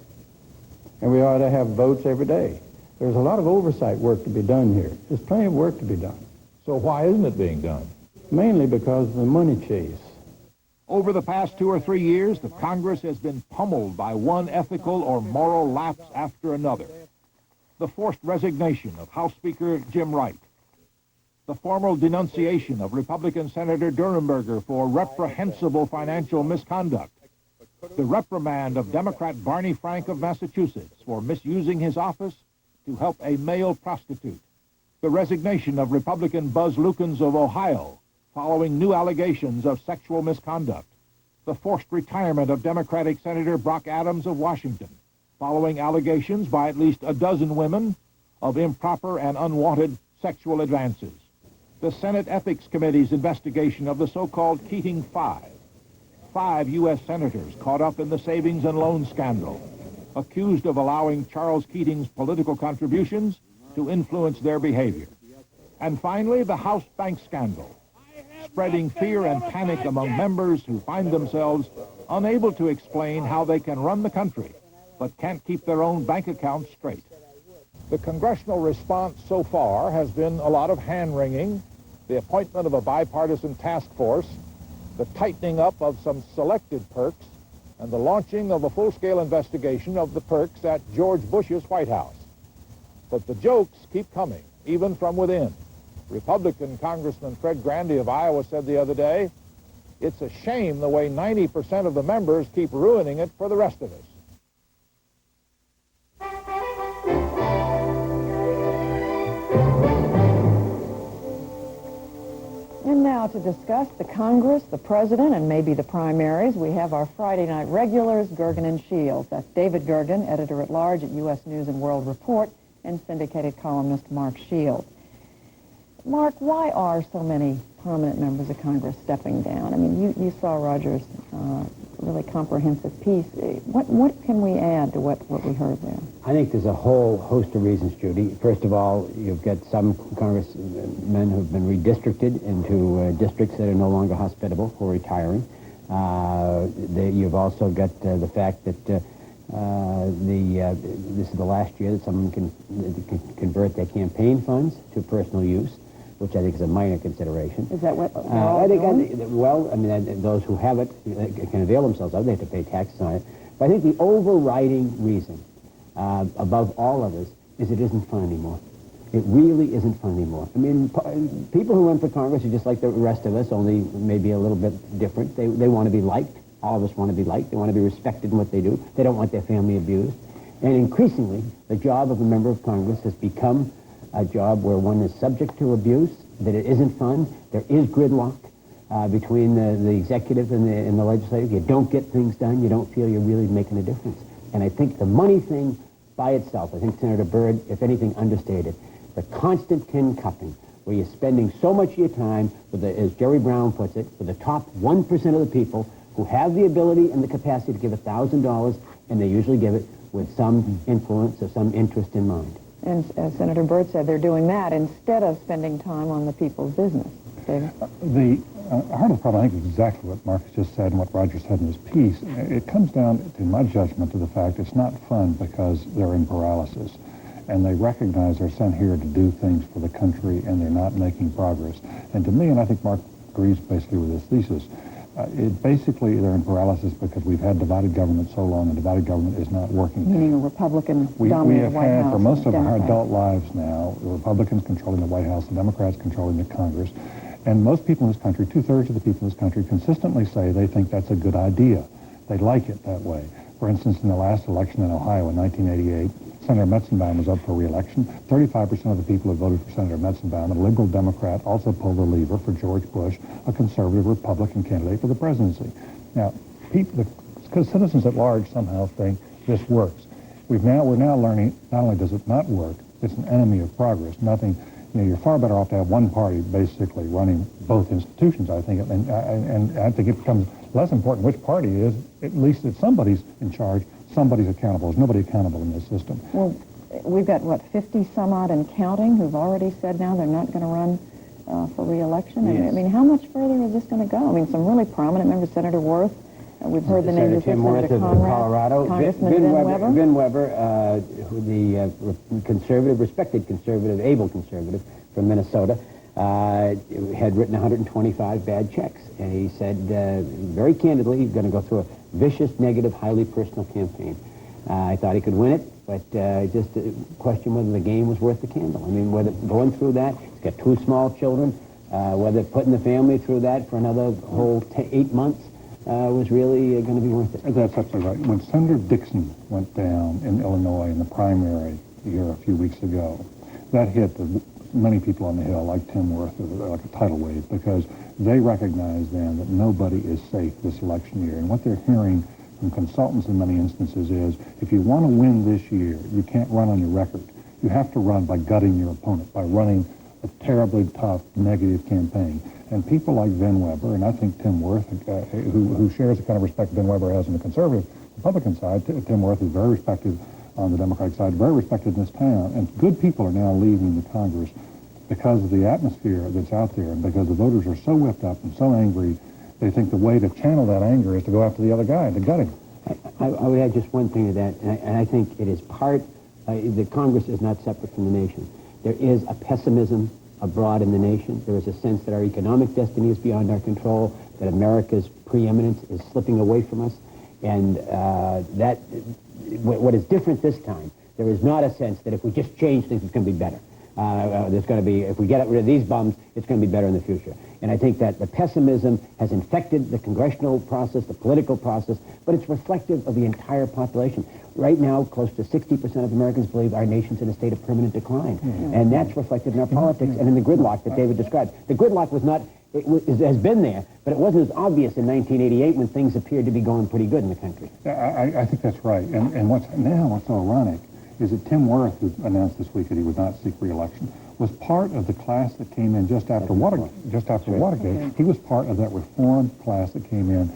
And we ought to have votes every day. There's a lot of oversight work to be done here. There's plenty of work to be done. So why isn't it being done? Mainly because of the money chase. Over the past 2 or 3 years, the Congress has been pummeled by one ethical or moral lapse after another. The forced resignation of House Speaker Jim Wright. The formal denunciation of Republican Senator Durenberger for reprehensible financial misconduct. The reprimand of Democrat Barney Frank of Massachusetts for misusing his office to help a male prostitute. The resignation of Republican Buzz Lukens of Ohio following new allegations of sexual misconduct. The forced retirement of Democratic Senator Brock Adams of Washington following allegations by at least a dozen women of improper and unwanted sexual advances. The Senate Ethics Committee's investigation of the so-called Keating Five. 5 U.S. senators caught up in the savings and loan scandal, accused of allowing Charles Keating's political contributions to influence their behavior. And finally, the House bank scandal, spreading fear and panic among members who find themselves unable to explain how they can run the country, but can't keep their own bank accounts straight. The congressional response so far has been a lot of hand-wringing, the appointment of a bipartisan task force, the tightening up of some selected perks, and the launching of a full-scale investigation of the perks at George Bush's White House. But the jokes keep coming, even from within. Republican Congressman Fred Grandy of Iowa said the other day, "It's a shame the way 90% of the members keep ruining it for the rest of us." And now to discuss the Congress, the President, and maybe the primaries, we have our Friday night regulars, Gergen and Shields. That's David Gergen, editor-at-large at U.S. News and World Report, and syndicated columnist Mark Shields. Mark, why are so many prominent members of Congress stepping down? I mean, you saw Roger's really comprehensive piece. What can we add to what we heard there? I think there's a whole host of reasons, Judy. First of all, you've got some congressmen who've been redistricted into districts that are no longer hospitable for retiring. You've also got the fact that this is the last year that someone can convert their campaign funds to personal use, which I think is a minor consideration. Is that what I think, well, I mean, those who have it can avail themselves of it. They have to pay taxes on it. But I think the overriding reason, above all of this, is it isn't fun anymore. It really isn't fun anymore. I mean, people who run for Congress are just like the rest of us, only maybe a little bit different. They want to be liked. All of us want to be liked. They want to be respected in what they do. They don't want their family abused. And increasingly, the job of a member of Congress has become a job where one is subject to abuse, that it isn't fun. There is gridlock between the executive and the legislative. You don't get things done. You don't feel you're really making a difference. And I think the money thing by itself, I think Senator Byrd, if anything, understated. The constant tin-cupping, where you're spending so much of your time, with as Jerry Brown puts it, for the top 1% of the people who have the ability and the capacity to give $1,000, and they usually give it with some influence or some interest in mind. And as Senator Byrd said, they're doing that instead of spending time on the people's business. David? The heart of the problem, I think, is exactly what Mark just said and what Roger said in his piece. It comes down, to my judgment, to the fact it's not fun because they're in paralysis. And they recognize they're sent here to do things for the country, and they're not making progress. And to me, and I think Mark agrees basically with this thesis, basically they're in paralysis because we've had divided government so long, and divided government is not working. Meaning a Republican-dominated We have White had House for most of our Democrats. adult lives now, the Republicans controlling the White House, the Democrats controlling the Congress, and most people in this country, 2/3 of the people in this country, consistently say they think that's a good idea. They like it that way. For instance, in the last election in Ohio in 1988, Senator Metzenbaum was up for re-election. 35% of the people who voted for Senator Metzenbaum, a liberal Democrat, also pulled the lever for George Bush, a conservative Republican candidate for the presidency. Now, the citizens at large somehow think this works. We're now learning not only does it not work, it's an enemy of progress. Nothing. You're far better off to have one party basically running both institutions, I think, and I think it becomes less important which party it is. At least if somebody's in charge, somebody's accountable. There's nobody accountable in this system. Well, we've got, 50 some odd and counting who've already said now they're not going to run for re-election. Yes. I mean, how much further is this going to go? I mean, some really prominent members, Senator Worth, we've heard the names of Tim Worth of Conrad, Colorado, Congressman Vin Weber, who the conservative, respected conservative, able conservative from Minnesota, had written 125 bad checks. And he said very candidly he's going to go through a vicious, negative, highly personal campaign. I thought he could win it, but just question whether the game was worth the candle. I mean, whether going through that, he's got 2 small children, whether putting the family through that for another whole 8 months was really going to be worth it. That's absolutely right. When Senator Dixon went down in Illinois in the primary here a few weeks ago, that hit many people on the Hill, like Tim Worth, like a tidal wave, because they recognize then that nobody is safe this election year. And what they're hearing from consultants in many instances is, if you want to win this year, you can't run on your record. You have to run by gutting your opponent, by running a terribly tough, negative campaign. And people like Vin Weber, and I think Tim Worth, who shares the kind of respect Vin Weber has on the conservative Republican side, Tim Worth is very respected on the Democratic side, very respected in this town. And good people are now leaving the Congress because of the atmosphere that's out there, and because the voters are so whipped up and so angry, They think the way to channel that anger is to go after the other guy and to gut him. I would add just one thing to that, and I think it is part, the Congress is not separate from the nation. There is a pessimism abroad in the nation. There is a sense that our economic destiny is beyond our control, that America's preeminence is slipping away from us, and that what is different this time, there is not a sense that if we just change things, it's going to be better. There's going to be, if we get rid of these bums, it's going to be better in the future. And I think that the pessimism has infected the congressional process, the political process, but it's reflective of the entire population. Right now, close to 60% of Americans believe our nation's in a state of permanent decline. And that's reflected in our politics and in the gridlock that David described. The gridlock was not, it has been there, but it wasn't as obvious in 1988 when things appeared to be going pretty good in the country. I think that's right. And what's so ironic is that Tim Wirth, who announced this week that he would not seek re-election, was part of the class that came in just after Watergate. Right. He was part of that reformed class that came in,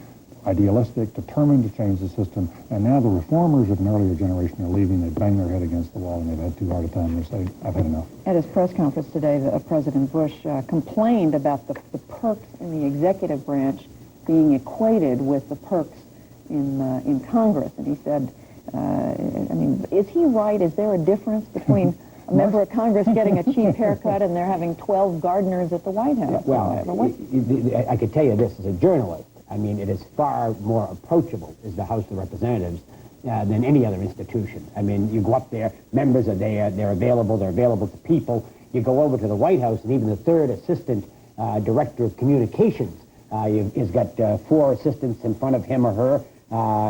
idealistic, determined to change the system, and now the reformers of an earlier generation are leaving. They bang their head against the wall, and they've had too hard a time. They say, I've had enough. At his press conference today, President Bush complained about the perks in the executive branch being equated with the perks in Congress, and he said, I mean, is he right? Is there a difference between a member of Congress getting a cheap haircut and they're having 12 gardeners at the White House? Well, I could tell you this as a journalist. I mean, it is far more approachable as the House of Representatives than any other institution. I mean, you go up there, members are there, they're available to people. You go over to the White House, and even the third assistant director of communications, he's got 4 assistants in front of him or her.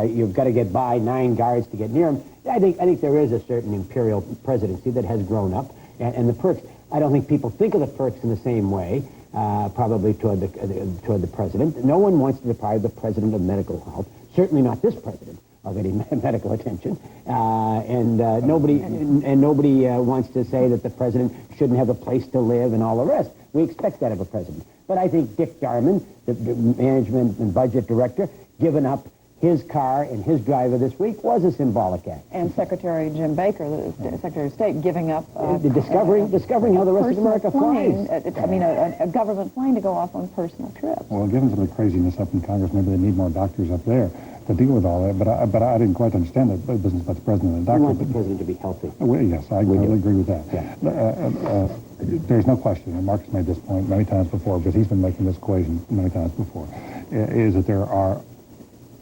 You've got to get by 9 guards to get near him. I think there is a certain imperial presidency that has grown up, and the perks. I don't think people think of the perks in the same way, probably toward the president. No one wants to deprive the president of medical help. Certainly not this president of any medical attention, and nobody wants to say that the president shouldn't have a place to live and all the rest. We expect that of a president. But I think Dick Darman, the management and budget director, given up his car and his driver this week was a symbolic act. And Secretary Jim Baker, the Secretary of State, giving up... discovering how the rest of America plane, flies. I mean, a government plane to go off on personal trips. Well, given some of the craziness up in Congress, maybe they need more doctors up there to deal with all that. But I didn't quite understand the business about the president and the doctor. We want the president to be healthy. Well, yes, I totally agree with that. Yeah. There's no question, and Marcus made this point many times before, because he's been making this equation many times before, is that there are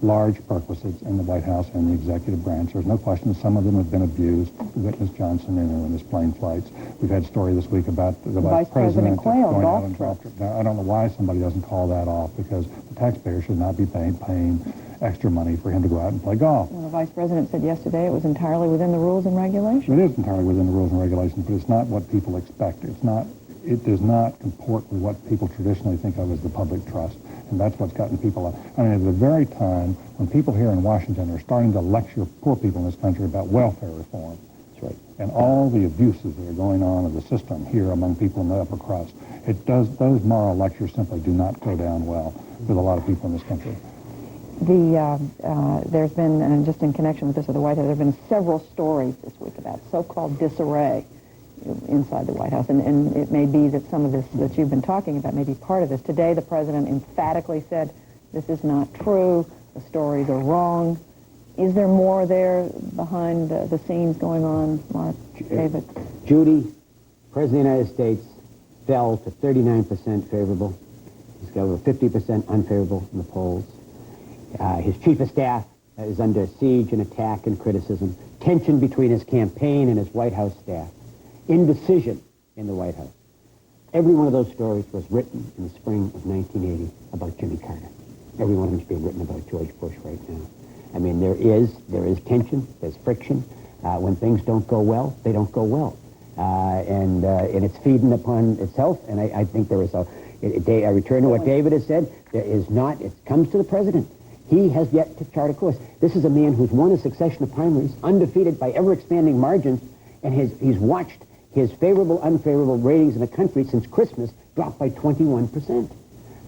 large perquisites in the White House and the executive branch. There's no question that some of them have been abused. Witness Johnson in his plane flights. We've had a story this week about the Vice President going out on golf trips. Now, I don't know why somebody doesn't call that off, because the taxpayer should not be paying extra money for him to go out and play golf. Well, the Vice President said yesterday it was entirely within the rules and regulations. It is entirely within the rules and regulations, but it's not what people expect. It does not comport with what people traditionally think of as the public trust. And that's what's gotten people... I mean, at the very time when people here in Washington are starting to lecture poor people in this country about welfare reform, that's right, and all the abuses that are going on of the system here among people in the upper crust, those moral lectures simply do not go down well with a lot of people in this country. There's been, and just in connection with this at the White House, there have been several stories this week about so-called disarray inside the White House, and it may be that some of this that you've been talking about may be part of this. Today, the president emphatically said, this is not true, the stories are wrong. Is there more there behind the scenes going on, Mark, David? Judy, President of the United States, fell to 39% favorable. He's got over 50% unfavorable in the polls. His chief of staff is under siege and attack and criticism. Tension between his campaign and his White House staff. Indecision in the White House. Every one of those stories was written in the spring of 1980 about Jimmy Carter. Every one of them is being written about George Bush right now. I mean, there is tension, there's friction. When things don't go well, they don't go well. And it's feeding upon itself, and I think there is I return to what David has said, it comes to the president. He has yet to chart a course. This is a man who's won a succession of primaries, undefeated by ever-expanding margins, and he's watched his favorable, unfavorable ratings in the country since Christmas drop by 21%.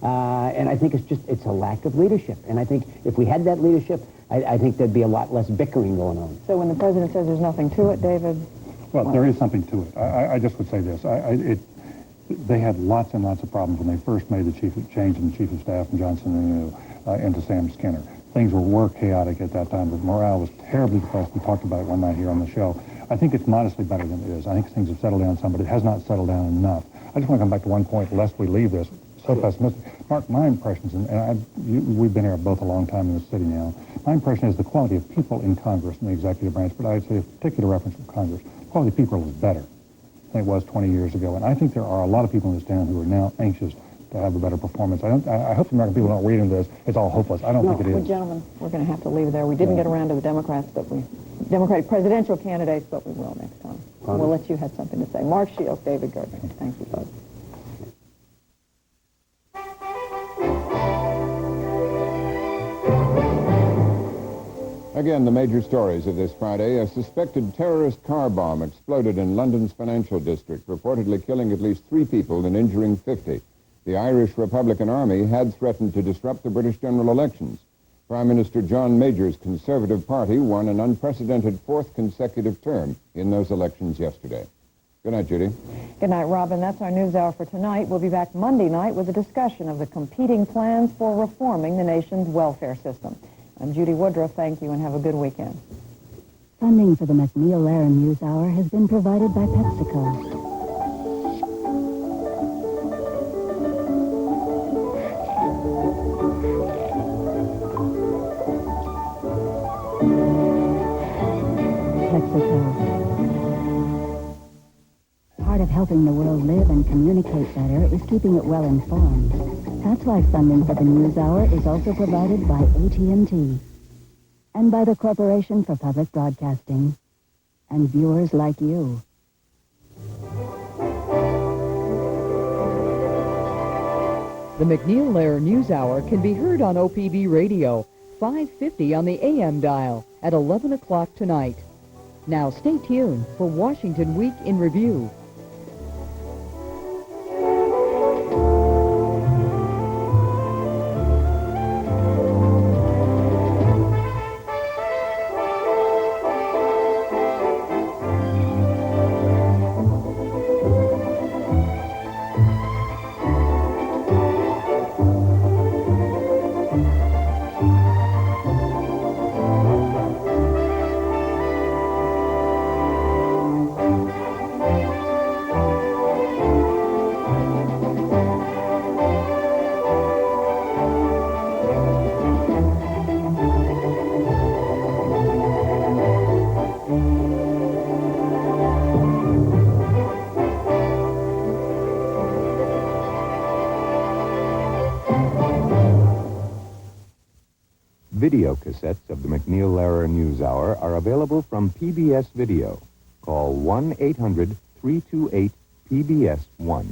And I think it's a lack of leadership. And I think if we had that leadership, I think there'd be a lot less bickering going on. So when the president says there's nothing to it, David? Well, there is something to it. I just would say this. they had lots and lots of problems when they first made the change in the chief of staff from Johnson into Sam Skinner. Things were chaotic at that time, but morale was terribly depressed. We talked about it one night here on the show. I think it's modestly better than it is. I think things have settled down some, but it has not settled down enough. I just want to come back to one point, lest we leave this so pessimistic. Mark, my impressions, we've been here both a long time in the city now, my impression is the quality of people in Congress and the executive branch, but I'd say a particular reference to Congress, the quality of people is better than it was 20 years ago. And I think there are a lot of people in this town who are now anxious to have a better performance. I hope the American people don't read into this. It's all hopeless. I don't think it is. Gentlemen, we're going to have to leave it there. We didn't get around to the Democratic presidential candidates, but we will next time. We'll let you have something to say. Mark Shields, David Gergen. Thank you both. Again, the major stories of this Friday. A suspected terrorist car bomb exploded in London's financial district, reportedly killing at least 3 people and injuring 50. The Irish Republican Army had threatened to disrupt the British general elections. Prime Minister John Major's Conservative Party won an unprecedented 4th consecutive term in those elections yesterday. Good night, Judy. Good night, Robin. That's our news hour for tonight. We'll be back Monday night with a discussion of the competing plans for reforming the nation's welfare system. I'm Judy Woodruff. Thank you and have a good weekend. Funding for the MacNeil Lehrer NewsHour has been provided by PepsiCo. Part of helping the world live and communicate better is keeping it well informed. That's why funding for the NewsHour is also provided by AT&T and by the Corporation for Public Broadcasting and viewers like you. The MacNeil Lehrer NewsHour can be heard on OPB Radio, 550 on the AM dial at 11 o'clock tonight. Now stay tuned for Washington Week in Review. Video cassettes of the MacNeil Lehrer NewsHour are available from PBS Video. Call 1-800-328-PBS-1.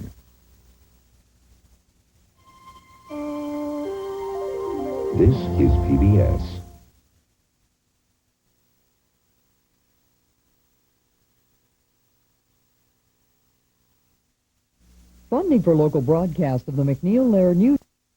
This is PBS. Funding for local broadcast of the MacNeil Lehrer News